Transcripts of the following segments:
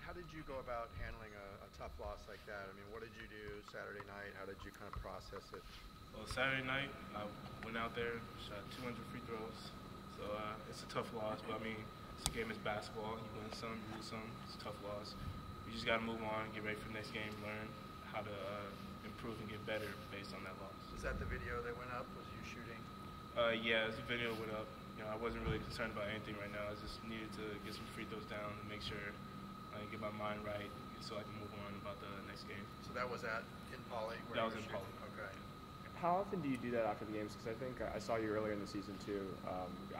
how did you go about handling a tough loss like that? I mean, what did you do Saturday night? How did you kind of process it? Well, Saturday night, I went out there, shot 200 free throws. So it's a tough loss, but I mean, it's a game, it's basketball. You win some, you lose some. It's a tough loss. You just got to move on, get ready for the next game, learn how to improve and get better based on that loss. Was that the video that went up? Was you shooting? Yeah, the video went up. You know, I wasn't really concerned about anything right now. I just needed to get some free throws down and make sure I get my mind right so I can move on about the next game. So that was in Poly? That was in Poly. Okay. How often do you do that after the games? Because I think I saw you earlier in the season too,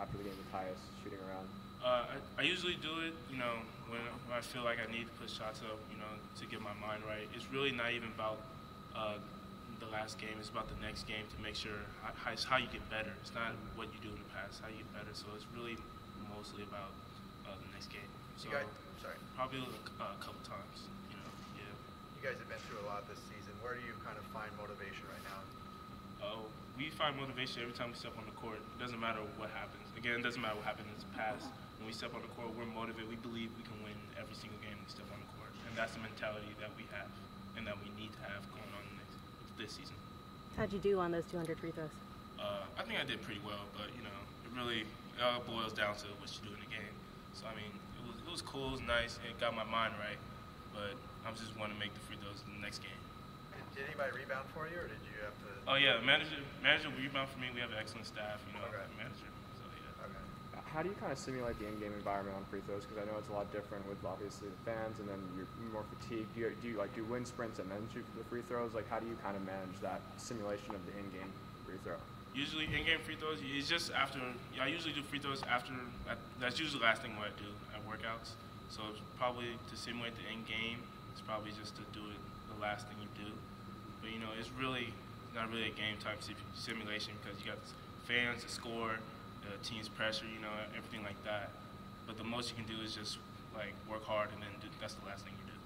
after the game with Haas, shooting around. I usually do it, you know, when I feel like I need to put shots up, you know, to get my mind right. It's really not even about the last game. It's about the next game to make sure how you get better. It's not what you do in the past, how you get better. So it's really mostly about the next game. So probably a couple times, you know, yeah. You guys have been through a lot this season. Where do you kind of find motivation right now? We find motivation every time we step on the court. It doesn't matter what happens. Again, it doesn't matter what happened in the past. When we step on the court, we're motivated. We believe we can win every single game we step on the court. And that's the mentality that we have and that we need to have going on this season. How'd you do on those 200 free throws? I think I did pretty well, but, you know, it all boils down to what you do in the game. So, I mean, it was cool, it was nice, it got my mind right, but I just want to make the free throws in the next game. Did anybody rebound for you, or did you have to? Oh yeah, manager will rebound for me. We have an excellent staff, you know, manager. So yeah. Okay. How do you kind of simulate the in-game environment on free throws? Because I know it's a lot different with obviously the fans, and then you're more fatigued. Do you do wind sprints and then shoot the free throws? Like, how do you kind of manage that simulation of the in-game free throw? Usually in-game free throws, it's just after. I usually do free throws after. That's usually the last thing what I do at workouts. So it's probably to simulate the in-game. It's probably just to do it the last thing you do. But, you know, it's not really a game type simulation because you got fans, the score, the team's pressure, you know, everything like that. But the most you can do is just, like, work hard and then that's the last thing you do.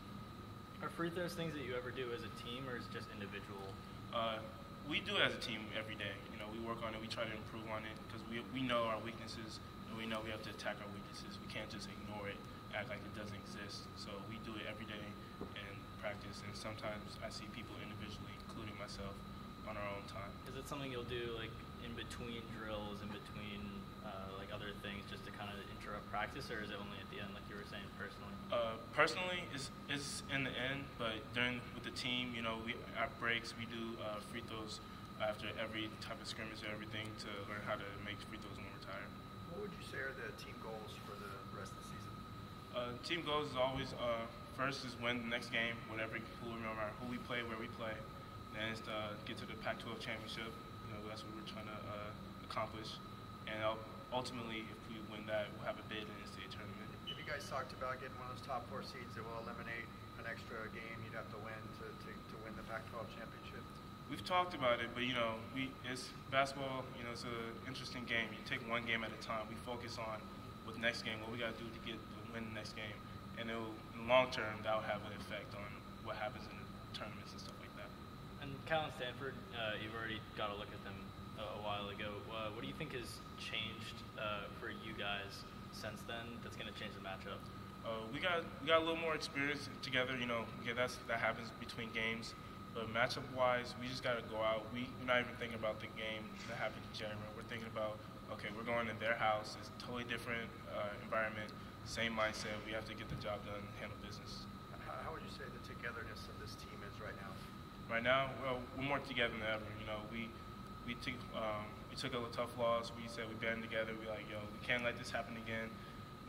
Are free throws things that you ever do as a team or is it just individual? We do it as a team every day. You know, we work on it, we try to improve on it because we know our weaknesses and we know we have to attack our weaknesses. We can't just ignore it, act like it doesn't exist. So we do it every day and practice, and sometimes I see people individually, including myself, on our own time. Is it something you'll do like in between drills, in between like other things, just to kind of interrupt practice, or is it only at the end, like you were saying, personally? Personally, it's in the end, but with the team, you know, our breaks, we do free throws after every type of scrimmage or everything to learn how to make free throws when we're tired. What would you say are the team goals for the rest of the season? Team goals is always first is win the next game, whatever who we play, where we play. Then it's to get to the Pac-12 championship. You know, that's what we're trying to accomplish. And ultimately, if we win that, we'll have a bid in the state tournament. Have you guys talked about getting one of those top 4 seeds that will eliminate an extra game you'd have to win to win the Pac-12 championship? We've talked about it, but you know, it's basketball. You know, it's an interesting game. You take one game at a time. We focus on with next game what we got to do to win the next game, and in the long term, that'll have an effect on what happens in the tournaments and stuff like that. And Cal and Stanford, you've already got a look at them a while ago. What do you think has changed for you guys since then that's going to change the matchup? We got a little more experience together. You know, that happens between games. But matchup-wise, we just got to go out. We're not even thinking about the game that happened in January. We're thinking about, okay, we're going to their house. It's a totally different environment, same mindset. We have to get the job done, handle business. How would you say the togetherness of this team is right now? Right now, well, we're more together than ever. You know, we took a tough loss. We said we band together. We're like, yo, we can't let this happen again.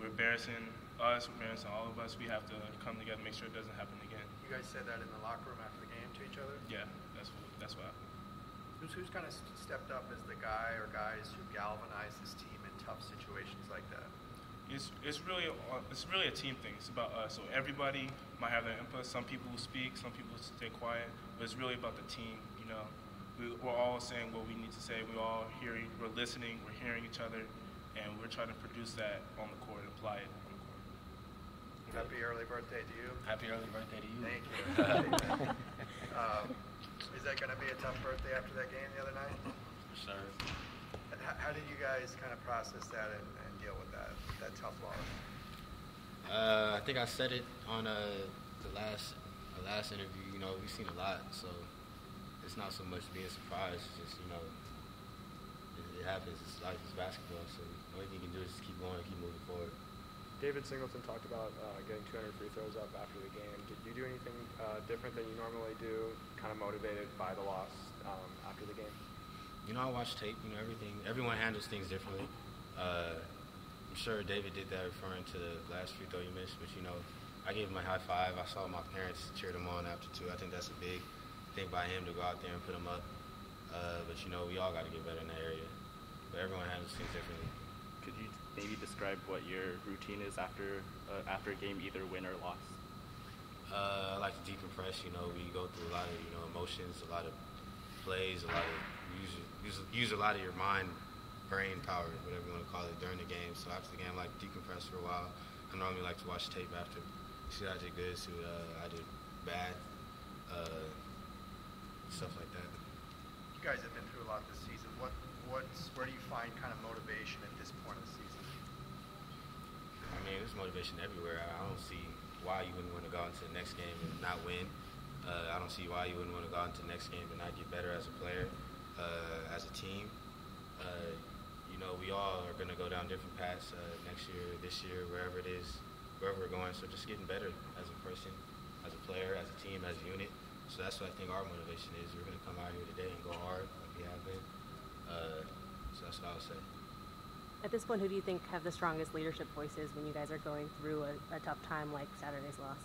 We're embarrassing us, we're embarrassing all of us. We have to come together, make sure it doesn't happen again. You guys said that in the locker room after the game to each other? Yeah, that's what happened. Who's kind of stepped up as the guy or guys who galvanize this team in tough situations like that? It's really a team thing. It's about us. So everybody might have their input. Some people will speak, some people stay quiet, but it's really about the team. You know, we're all saying what we need to say. We're listening, we're hearing each other, and we're trying to produce that on the court and apply it on the court. Happy early birthday to you. Happy early birthday to you. Thank you. Is that going to be a tough birthday after that game the other night? For sure. How did you guys kind of process that and deal with that tough loss? I think I said it on the last interview. You know, we've seen a lot, so it's not so much being surprised. It's just, you know, it happens. It's life. It's basketball. So the only thing you can do is just keep going, keep moving forward. David Singleton talked about getting 200 free throws up after the game. Did you do anything different than you normally do, kind of motivated by the loss after the game? You know, I watch tape. You know, everyone handles things differently. I'm sure David did that referring to the last free throw you missed, but, you know, I gave him a high five. I saw my parents cheered him on after two. I think that's a big thing by him to go out there and put him up. But, you know, we all got to get better in that area. But everyone handles things differently. Could you maybe describe what your routine is after a game, either win or loss? I like to decompress. You know, we go through a lot of, you know, emotions, a lot of plays, a lot of use a lot of your mind, brain power, whatever you want to call it, during the game. So after the game, I like to decompress for a while. I normally like to watch tape after, see what I did good, see what I did bad, stuff like that. You guys have been through a lot this season. Where do you find kind of motivation at this point of the season? I mean, there's motivation everywhere. I don't see why you wouldn't want to go into the next game and not win. I don't see why you wouldn't want to go into the next game and not get better as a player, as a team. You know, we all are going to go down different paths next year, this year, wherever it is, wherever we're going. So just getting better as a person, as a player, as a team, as a unit. So that's what I think our motivation is. We're going to come out here today and go hard like we have been. So that's what I would say. At this point, who do you think have the strongest leadership voices when you guys are going through a tough time like Saturday's loss?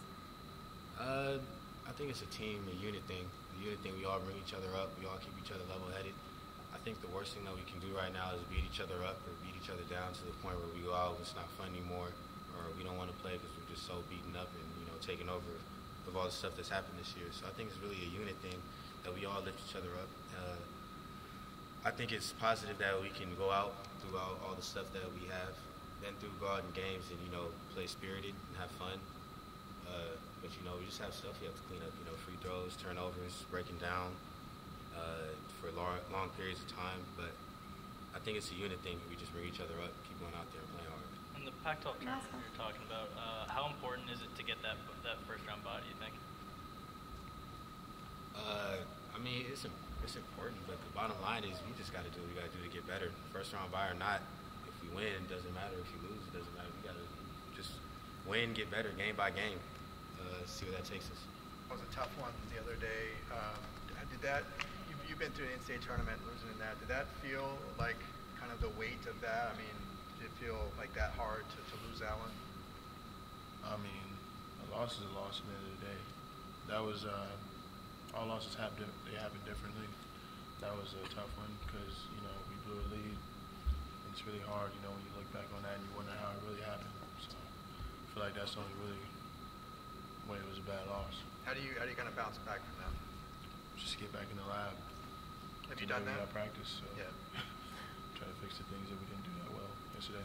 I think it's a team, a unit thing. The unit thing, we all bring each other up. We all keep each other level-headed. I think the worst thing that we can do right now is beat each other up or beat each other down to the point where we go out, it's not fun anymore, or we don't want to play because we're just so beaten up and, you know, taken over with all the stuff that's happened this year. So I think it's really a unit thing that we all lift each other up. I think it's positive that we can go out throughout all the stuff that we have been through, go out in games and, you know, play spirited and have fun. But, you know, we just have stuff you have to clean up, you know, free throws, turnovers, breaking down for long periods of time. But I think it's a unit thing. We just bring each other up, keep going out there and play hard. In the Pac-12 tournament you're talking about, how important is it to get that first-round bye, do you think? I mean, it's important, but the bottom line is we just got to do what we got to do to get better. First-round bye or not, if we win, it doesn't matter. If you lose, it doesn't matter. We got to just win, get better, game by game, see where that takes us. It was a tough one the other day. You've been through the NCAA tournament, losing in that. Did that feel like kind of the weight of that? I mean, did it feel like that hard to lose that one? I mean, a loss is a loss at the end of the day. That was all losses happen differently. That was a tough one because, you know, we blew a lead. And it's really hard, you know, when you look back on that and you wonder how it really happened. So I feel like that's the only really way it was a bad loss. How do you kind of bounce back from that? Just get back in the lab. Have you done that? We got practice, so yeah. Try to fix the things that we didn't do that well yesterday.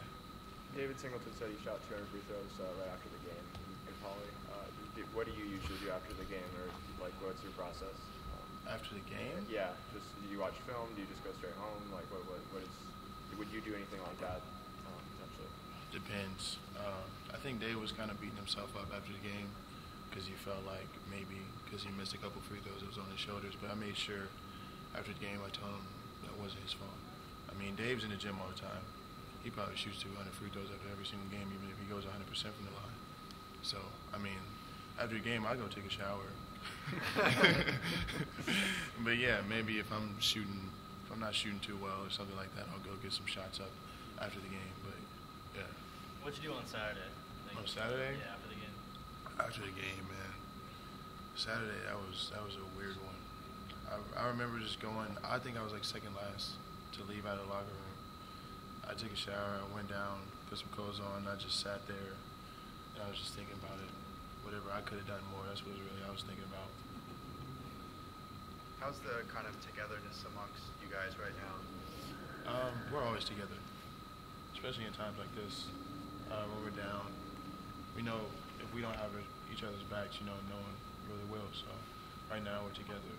David Singleton said he shot 200 free throws right after the game in Poly. What do you usually do after the game, or like what's your process? After the game? Yeah, just do you watch film? Do you just go straight home? Like what is? Would you do anything like that potentially? Depends. I think Dave was kind of beating himself up after the game because he felt like maybe because he missed a couple free throws, it was on his shoulders. But I made sure after the game I told him that wasn't his fault. I mean, Dave's in the gym all the time. He probably shoots 200 free throws after every single game, even if he goes 100% from the line. So, I mean, after the game, I go take a shower. But yeah, maybe if I'm not shooting too well or something like that, I'll go get some shots up after the game. But yeah. What'd you do on Saturday? On Saturday? Yeah, after the game. After the game, man. Saturday, that was a weird one. I remember just going. I think I was like second last to leave out of the locker room. I took a shower, I went down, put some clothes on, and I just sat there, and I was just thinking about it. Whatever I could have done more, that's what really I was thinking about. How's the kind of togetherness amongst you guys right now? We're always together, especially in times like this. When we're down, we know if we don't have each other's backs, you know, no one really will. So right now we're together.